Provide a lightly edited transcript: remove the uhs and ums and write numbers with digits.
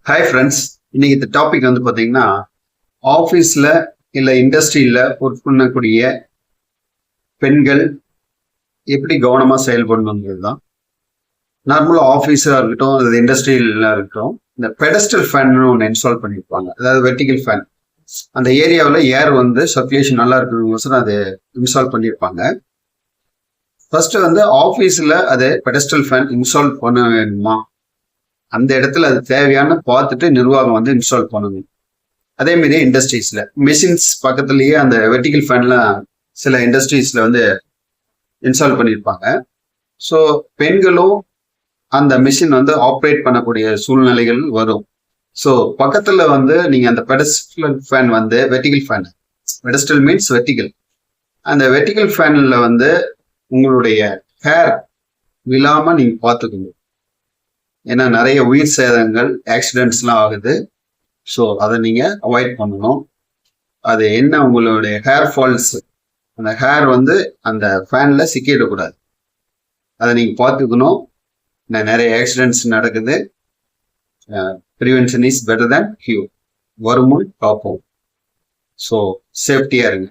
Hi friends, இன்னைக்கு இந்த topic வந்து பார்த்தீங்கன்னா ஆஃபீஸில் இல்லை இண்டஸ்ட்ரியில் ஒர்க் பண்ணக்கூடிய பெண்கள் எப்படி கவனமாக செயல்படணுங்கிறது தான். நார்மலாக ஆஃபீஸாக இருக்கட்டும், அது இண்டஸ்ட்ரியில் இருக்கட்டும், இந்த பெடஸ்டல் ஃபேன் ஒன்று இன்ஸ்டால் பண்ணியிருப்பாங்க. அதாவது வெர்டிகல் ஃபேன். அந்த ஏரியாவில் ஏர் வந்து சர்க்குலேஷன் நல்லா இருக்கணுங்கோசரம் அது இன்ஸ்டால் பண்ணியிருப்பாங்க. ஃபர்ஸ்ட் வந்து ஆஃபீஸில் அது பெடஸ்டல் ஃபேன் இன்ஸ்டால் பண்ண வேணுமா, அந்த இடத்துல அது தேவையான பார்த்துட்டு நிர்வாகம் வந்து இன்ஸ்டால் பண்ணணும். அதே மாதிரி இண்டஸ்ட்ரீஸ்ல மிஷின்ஸ் பக்கத்துலயே அந்த வெர்டிகல் ஃபேன்லாம் சில இண்டஸ்ட்ரீஸ்ல வந்து இன்ஸ்டால் பண்ணியிருப்பாங்க. ஸோ பெண்களும் அந்த மிஷின் வந்து ஆப்ரேட் பண்ணக்கூடிய சூழ்நிலைகள் வரும். ஸோ பக்கத்துல வந்து நீங்க அந்த பெடஸ்டல் ஃபேன் வந்து vertical fan, pedestal means vertical, அந்த வெர்டிகல் ஃபேன்ல வந்து உங்களுடைய ஹேர் விழாம நீங்க பார்த்துக்கணும். ஏன்னா நிறைய உயிர் சேதங்கள் ஆக்சிடென்ட்ஸ்லாம் ஆகுது. ஸோ அதை நீங்கள் அவாய்ட் பண்ணணும். அது என்ன, உங்களுடைய ஹேர் ஃபால்ஸ், அந்த ஹேர் வந்து அந்த ஃபேனில் சிக்கிடக்கூடாது. அதை நீங்கள் பார்த்துக்கணும். நிறைய ஆக்சிடென்ட்ஸ் நடக்குது. Prevention is better than cure. வருமுன் காப்போம். ஸோ சேஃப்டியாக இருங்க.